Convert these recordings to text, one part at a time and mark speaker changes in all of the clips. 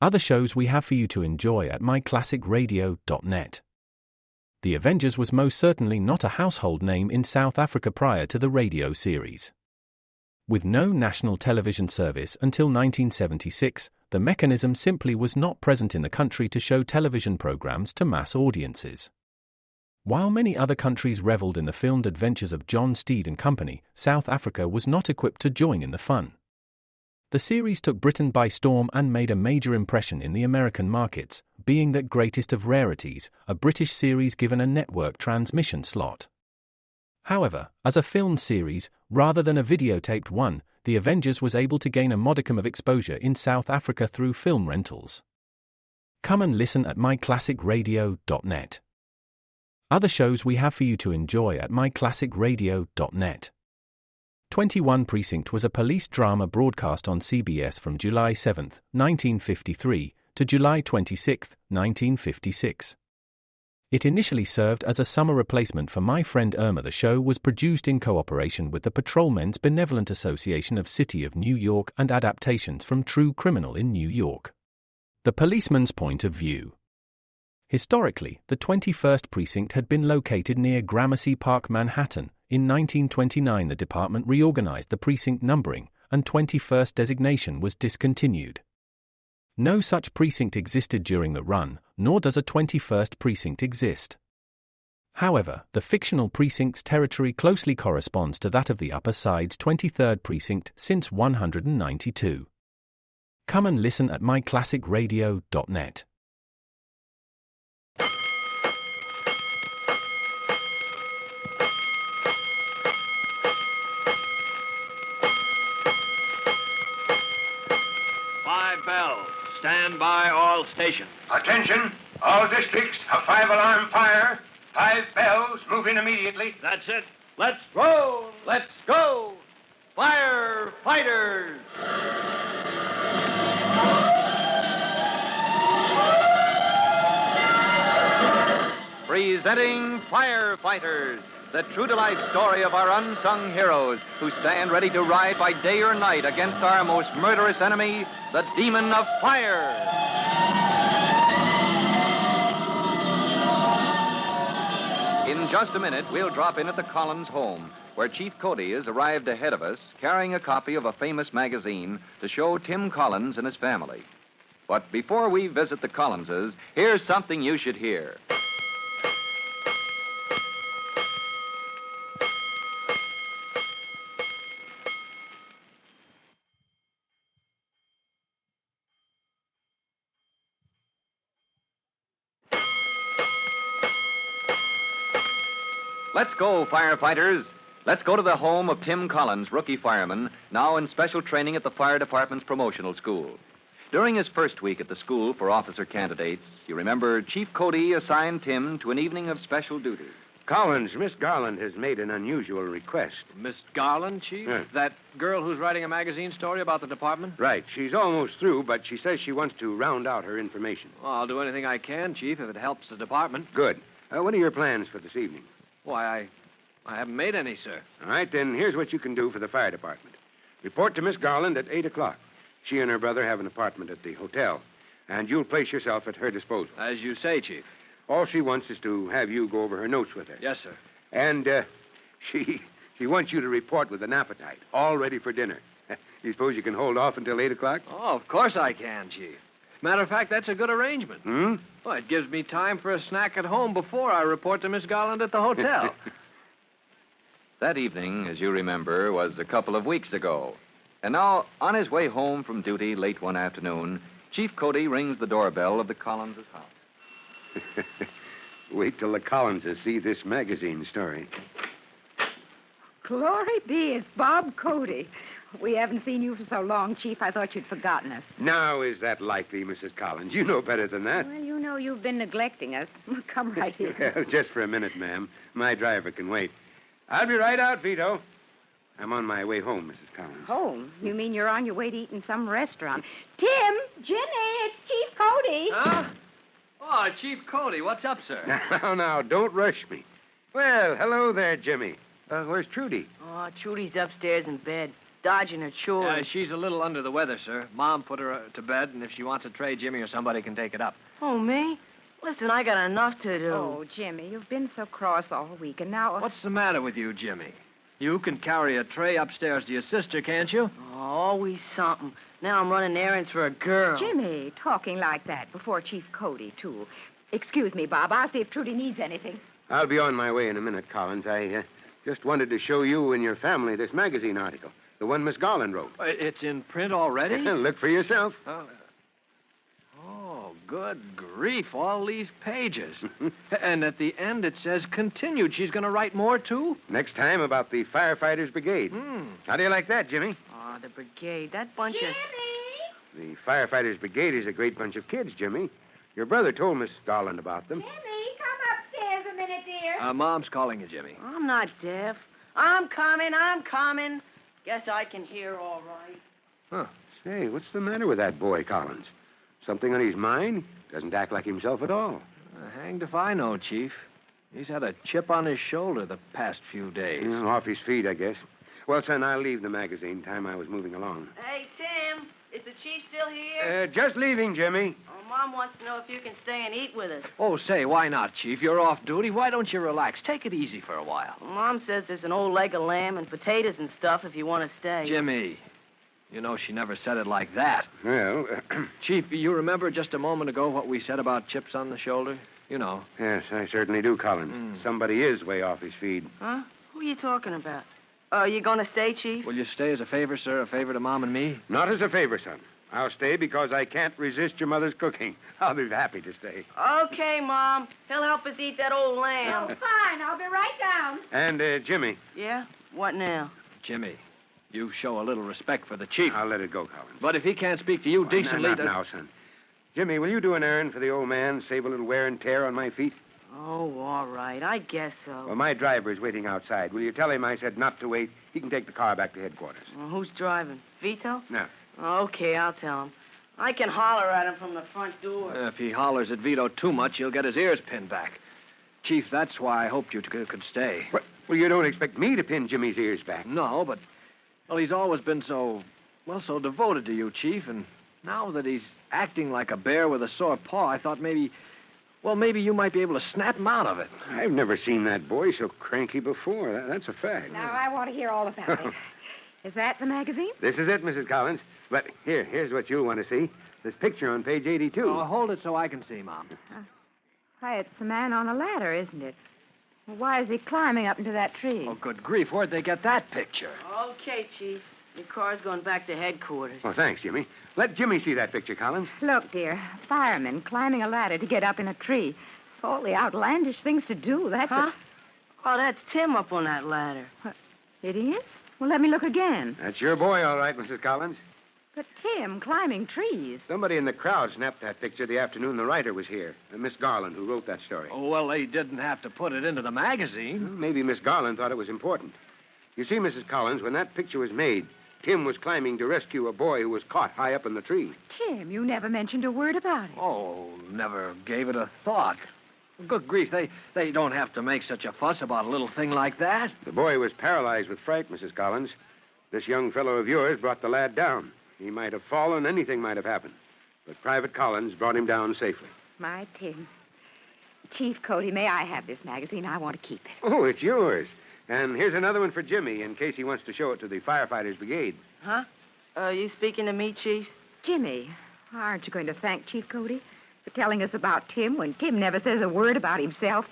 Speaker 1: Other shows we have for you to enjoy at myclassicradio.net. The Avengers was most certainly not a household name in South Africa prior to the radio series. With no national television service until 1976, the mechanism simply was not present in the country to show television programs to mass audiences. While many other countries reveled in the filmed adventures of John Steed and company, South Africa was not equipped to join in the fun. The series took Britain by storm and made a major impression in the American markets, being that greatest of rarities, a British series given a network transmission slot. However, as a filmed series, rather than a videotaped one, The Avengers was able to gain a modicum of exposure in South Africa through film rentals. Come and listen at myclassicradio.net. Other shows we have for you to enjoy at myclassicradio.net. 21 Precinct was a police drama broadcast on CBS from July 7, 1953, to July 26, 1956. It initially served as a summer replacement for My Friend Irma. The show was produced in cooperation with the Patrolmen's Benevolent Association of City of New York and adaptations from True Criminal in New York. The Policeman's Point of View. Historically, the 21st Precinct had been located near Gramercy Park, Manhattan. In 1929, the department reorganized the precinct numbering, and 21st designation was discontinued. No such precinct existed during the run, nor does a 21st precinct exist. However, the fictional precinct's territory closely corresponds to that of the Upper Side's 23rd precinct since 192. Come and listen at myclassicradio.net.
Speaker 2: Bells. Stand by all stations.
Speaker 3: Attention, all districts, a 5-alarm fire. 5 bells, moving immediately.
Speaker 2: That's it. Let's roll. Let's go. Firefighters. Presenting Firefighters, the true-to-life story of our unsung heroes who stand ready to ride by day or night against our most murderous enemy, the demon of fire. In just a minute, we'll drop in at the Collins home, where Chief Cody has arrived ahead of us, carrying a copy of a famous magazine to show Tim Collins and his family. But before we visit the Collinses, here's something you should hear. Let's go, firefighters. Let's go to the home of Tim Collins, rookie fireman, now in special training at the fire department's promotional school. During his first week at the school for officer candidates, you remember Chief Cody assigned Tim to an evening of special duty.
Speaker 3: Collins, Miss Garland has made an unusual request.
Speaker 2: Miss Garland, Chief?
Speaker 3: Yeah.
Speaker 2: That girl who's writing a magazine story about the department?
Speaker 3: Right. She's almost through, but she says she wants to round out her information.
Speaker 2: Well, I'll do anything I can, Chief, if it helps the department.
Speaker 3: Good. What are your plans for this evening?
Speaker 2: Why, I haven't made any, sir.
Speaker 3: All right, then here's what you can do for the fire department. Report to Miss Garland at 8 o'clock. She and her brother have an apartment at the hotel, and you'll place yourself at her disposal.
Speaker 2: As you say, Chief.
Speaker 3: All she wants is to have you go over her notes with her.
Speaker 2: Yes, sir.
Speaker 3: And she wants you to report with an appetite, all ready for dinner. You suppose you can hold off until 8 o'clock?
Speaker 2: Oh, of course I can, Chief. Matter of fact, that's a good arrangement.
Speaker 3: Hmm?
Speaker 2: Well, it gives me time for a snack at home before I report to Miss Garland at the hotel.
Speaker 4: That evening, as you remember, was a couple of weeks ago. And now, on his way home from duty late one afternoon, Chief Cody rings the doorbell of the Collins' house.
Speaker 3: Wait till the Collinses see this magazine story.
Speaker 5: Glory be, it's Bob Cody. We haven't seen you for so long, Chief, I thought you'd forgotten us.
Speaker 3: Now, is that likely, Mrs. Collins? You know better than that.
Speaker 5: Well, you know you've been neglecting us. Come right here.
Speaker 3: Well, just for a minute, ma'am. My driver can wait. I'll be right out, Vito. I'm on my way home, Mrs. Collins.
Speaker 5: Home? You mean you're on your way to eat in some restaurant? Tim, Ginny, it's Chief Cody.
Speaker 2: Huh? Oh, Chief Cody, what's up, sir?
Speaker 3: Now, don't rush me. Well, hello there, Jimmy. Where's Trudy?
Speaker 6: Oh, Trudy's upstairs in bed. dodging her chores.
Speaker 7: She's a little under the weather, sir. Mom put her to bed, and if she wants a tray, Jimmy or somebody can take it up.
Speaker 6: Oh, me? Listen, I got enough to do.
Speaker 5: Oh, Jimmy, you've been so cross all week, and now...
Speaker 7: What's the matter with you, Jimmy? You can carry a tray upstairs to your sister, can't you?
Speaker 6: Oh, always something. Now I'm running errands for a girl.
Speaker 5: Jimmy, talking like that before Chief Cody, too. Excuse me, Bob. I'll see if Trudy needs anything.
Speaker 3: I'll be on my way in a minute, Collins. I just wanted to show you and your family this magazine article, the one Miss Garland wrote.
Speaker 7: It's in print already?
Speaker 3: Look for yourself.
Speaker 7: Oh, good grief, all these pages. And at the end it says continued. She's going to write more, too?
Speaker 3: Next time about the Firefighters Brigade. How do you like that, Jimmy?
Speaker 6: Oh, the brigade. That bunch
Speaker 5: Jimmy!
Speaker 3: The Firefighters Brigade is a great bunch of kids, Jimmy. Your brother told Miss Garland about them.
Speaker 5: Jimmy, come upstairs a minute, dear.
Speaker 7: Mom's calling you, Jimmy.
Speaker 6: I'm not deaf. I'm coming. Guess I can hear all right.
Speaker 3: Huh. Say, what's the matter with that boy, Collins? Something on his mind? Doesn't act like himself at all.
Speaker 7: Hanged if I know, Chief. He's had a chip on his shoulder the past few days.
Speaker 3: Yeah, off his feet, I guess. Well, son, I'll leave the magazine. Time I was moving along.
Speaker 6: Hey, Tim, is the chief still here?
Speaker 3: Just leaving, Jimmy.
Speaker 6: Oh, Mom wants to know if you can stay and eat with us.
Speaker 7: Oh, say, why not, Chief? You're off duty. Why don't you relax? Take it easy for a while.
Speaker 6: Mom says there's an old leg of lamb and potatoes and stuff if you want to stay.
Speaker 7: Jimmy, you know she never said it like that.
Speaker 3: Well,
Speaker 7: Chief, you remember just a moment ago what we said about chips on the shoulder? You know.
Speaker 3: yes, I certainly do, Collins. Somebody is way off his feed.
Speaker 6: Huh? Who are you talking about? You going to stay, Chief?
Speaker 7: Will you stay as a favor, sir? A favor to Mom and me?
Speaker 3: Not as a favor, son. I'll stay because I can't resist your mother's cooking. I'll be happy to stay.
Speaker 6: Okay, Mom. He'll help us eat that old
Speaker 5: Oh,
Speaker 6: lamb.
Speaker 5: fine. I'll be right down.
Speaker 3: And, Jimmy.
Speaker 6: Yeah? What now?
Speaker 7: Jimmy, you show a little respect for the Chief.
Speaker 3: I'll let it go, Collins.
Speaker 7: But if he can't speak to you decently...
Speaker 3: Not now, son. Jimmy, will you do an errand for the old man, save a little wear and tear on my feet?
Speaker 6: Oh, all right. I guess so.
Speaker 3: Well, my driver is waiting outside. Will you tell him I said not to wait? He can take the car back to headquarters.
Speaker 6: Well, who's driving? Vito?
Speaker 3: No.
Speaker 6: Okay, I'll tell him. I can holler at him from the front door.
Speaker 7: If he hollers at Vito too much, he'll get his ears pinned back. Chief, that's why I hoped you could stay.
Speaker 3: What? Well, you don't expect me to pin Jimmy's ears back.
Speaker 7: No, but... Well, he's always been so devoted to you, Chief, and now that he's acting like a bear with a sore paw, I thought maybe you might be able to snap him out of it.
Speaker 3: I've never seen that boy so cranky before. That's a fact.
Speaker 5: Now, I want to hear all about it. Is that the magazine?
Speaker 3: This is it, Mrs. Collins. But here's what you'll want to see. This picture on page 82.
Speaker 7: Oh, hold it so I can see, Mom.
Speaker 5: Why, it's a man on a ladder, isn't it? Well, why is he climbing up into that tree?
Speaker 7: Oh, good grief. Where'd they get that picture?
Speaker 6: Okay, Chief. Your car's going back to headquarters.
Speaker 3: Oh, thanks, Jimmy. Let Jimmy see that picture, Collins.
Speaker 5: Look, dear, a fireman climbing a ladder to get up in a tree. All the outlandish things to do. That's
Speaker 6: Huh? Oh, that's Tim up on that ladder.
Speaker 5: It is? Well, let me look again.
Speaker 3: That's your boy, all right, Mrs. Collins.
Speaker 5: But Tim climbing trees.
Speaker 3: Somebody in the crowd snapped that picture the afternoon the writer was here. Miss Garland, who wrote that story.
Speaker 7: Oh, well, they didn't have to put it into the magazine.
Speaker 3: Well, maybe Miss Garland thought it was important. You see, Mrs. Collins, when that picture was made, Tim was climbing to rescue a boy who was caught high up in the tree.
Speaker 5: Tim, you never mentioned a word about it.
Speaker 7: Oh, never gave it a thought. Good grief, they don't have to make such a fuss about a little thing like that.
Speaker 3: The boy was paralyzed with fright, Mrs. Collins. This young fellow of yours brought the lad down. He might have fallen, anything might have happened. But Private Collins brought him down safely.
Speaker 5: My Tim. Chief Cody, may I have this magazine? I want to keep it.
Speaker 3: Oh, it's yours. And here's another one for Jimmy in case he wants to show it to the Firefighters Brigade.
Speaker 6: Huh? You speaking to me, Chief?
Speaker 5: Jimmy, aren't you going to thank Chief Cody for telling us about Tim when Tim never says a word about himself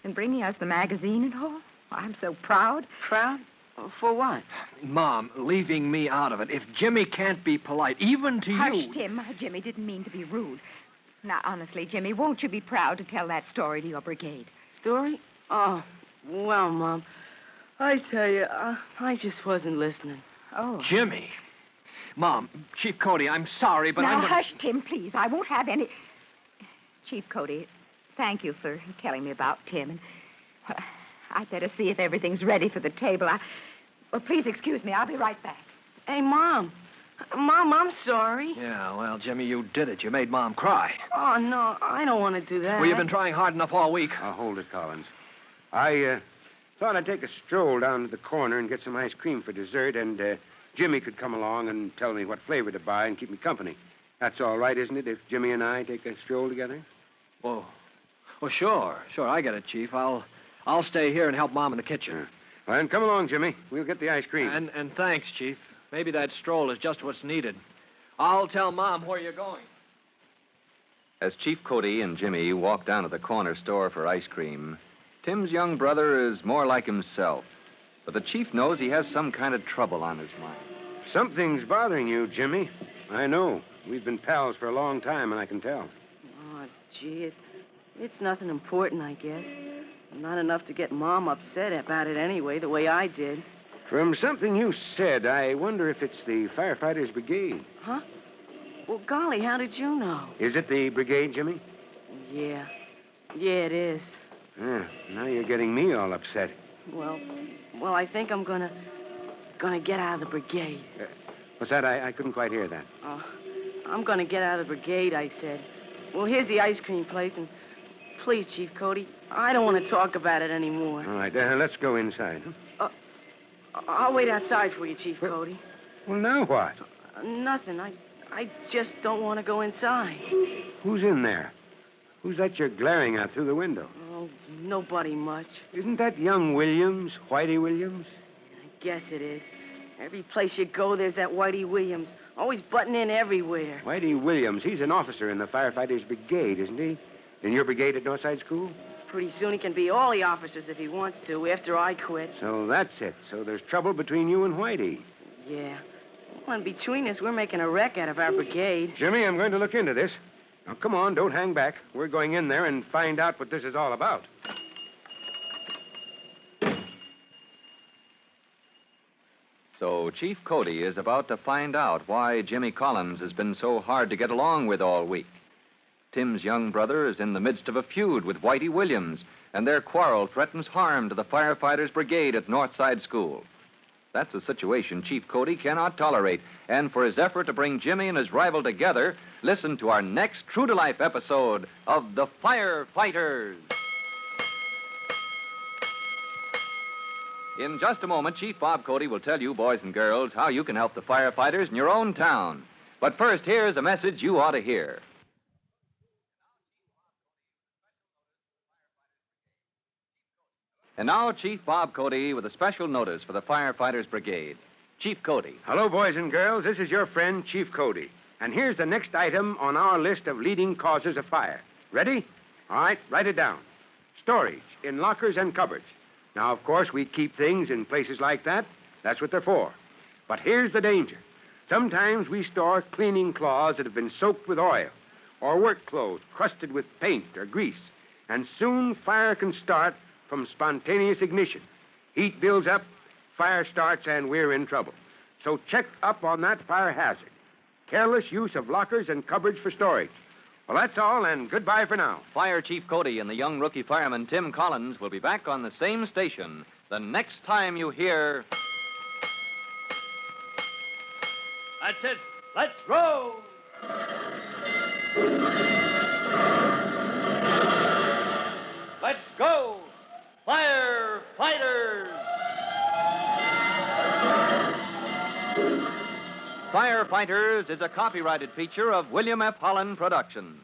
Speaker 5: and bringing us the magazine and all? I'm so proud.
Speaker 6: Proud? For what?
Speaker 7: Mom, leaving me out of it. If Jimmy can't be polite, even to
Speaker 5: Hush,
Speaker 7: you...
Speaker 5: Tim. Jimmy didn't mean to be rude. Now, honestly, Jimmy, won't you be proud to tell that story to your brigade?
Speaker 6: Story? Oh, well, Mom, I tell you, I just wasn't listening.
Speaker 5: Oh.
Speaker 7: Jimmy. Mom, Chief Cody, I'm sorry, but
Speaker 5: now,
Speaker 7: I'm...
Speaker 5: hush, Tim, please. I won't have any... Chief Cody, thank you for telling me about Tim. And I'd better see if everything's ready for the table. Well, please excuse me. I'll be right back.
Speaker 6: Hey, Mom. Mom, I'm sorry.
Speaker 7: Yeah, well, Jimmy, you did it. You made Mom cry.
Speaker 6: Oh, no, I don't want to do that.
Speaker 7: Well, you've been trying hard enough all week.
Speaker 3: Hold it, Collins. I thought I'd take a stroll down to the corner and get some ice cream for dessert and Jimmy could come along and tell me what flavor to buy and keep me company. That's all right, isn't it, if Jimmy and I take a stroll together?
Speaker 7: Oh, sure. I get it, Chief. I'll stay here and help Mom in the kitchen.
Speaker 3: Well, then come along, Jimmy. We'll get the ice cream.
Speaker 7: And thanks, Chief. Maybe that stroll is just what's needed. I'll tell Mom where you're going.
Speaker 2: As Chief Cody and Jimmy walk down to the corner store for ice cream, Tim's young brother is more like himself. But the chief knows he has some kind of trouble on his mind.
Speaker 3: Something's bothering you, Jimmy. I know. We've been pals for a long time, and I can tell.
Speaker 6: Oh, gee, it's nothing important, I guess. Not enough to get Mom upset about it anyway, the way I did.
Speaker 3: From something you said, I wonder if it's the Firefighters Brigade.
Speaker 6: Huh? Well, golly, how did you know?
Speaker 3: Is it the brigade, Jimmy?
Speaker 6: Yeah. Yeah, it is.
Speaker 3: Now you're getting me all upset.
Speaker 6: Well, I think I'm gonna get out of the brigade.
Speaker 3: What's that? I couldn't quite hear that.
Speaker 6: Oh, I'm gonna get out of the brigade, I said. Well, here's the ice cream place, and please, Chief Cody, I don't want to talk about it anymore.
Speaker 3: All right, let's go inside.
Speaker 6: I'll wait outside for you, Chief Cody.
Speaker 3: Well, now what?
Speaker 6: Nothing. I just don't want to go inside.
Speaker 3: Who's in there? Who's that you're glaring at through the window?
Speaker 6: Oh, nobody much.
Speaker 3: Isn't that young Williams, Whitey Williams?
Speaker 6: I guess it is. Every place you go, there's that Whitey Williams. Always butting in everywhere.
Speaker 3: Whitey Williams, he's an officer in the Firefighters Brigade, isn't he? In your brigade at Northside School?
Speaker 6: Pretty soon he can be all the officers if he wants to, after I quit.
Speaker 3: So that's it. So there's trouble between you and Whitey.
Speaker 6: Yeah. Well, and between us, we're making a wreck out of our brigade.
Speaker 3: Jimmy, I'm going to look into this. Now, come on, don't hang back. We're going in there and find out what this is all about.
Speaker 2: So Chief Cody is about to find out why Jimmy Collins has been so hard to get along with all week. Tim's young brother is in the midst of a feud with Whitey Williams, and their quarrel threatens harm to the Firefighters Brigade at Northside School. That's a situation Chief Cody cannot tolerate, and for his effort to bring Jimmy and his rival together, listen to our next true-to-life episode of The Firefighters. In just a moment, Chief Bob Cody will tell you, boys and girls, how you can help the firefighters in your own town. But first, here's a message you ought to hear. And now, Chief Bob Cody with a special notice for the Firefighters Brigade. Chief Cody.
Speaker 3: Hello, boys and girls. This is your friend, Chief Cody. And here's the next item on our list of leading causes of fire. Ready? All right, write it down. Storage in lockers and cupboards. Now, of course, we keep things in places like that. That's what they're for. But here's the danger. Sometimes we store cleaning cloths that have been soaked with oil, or work clothes crusted with paint or grease. And soon fire can start from spontaneous ignition. Heat builds up, fire starts, and we're in trouble. So check up on that fire hazard. Careless use of lockers and cupboards for storage. Well, that's all, and goodbye for now.
Speaker 2: Fire Chief Cody and the young rookie fireman Tim Collins will be back on the same station the next time you hear...
Speaker 8: That's it. Let's roll! Let's go! Firefighters!
Speaker 2: Firefighters is a copyrighted feature of William F. Holland Productions.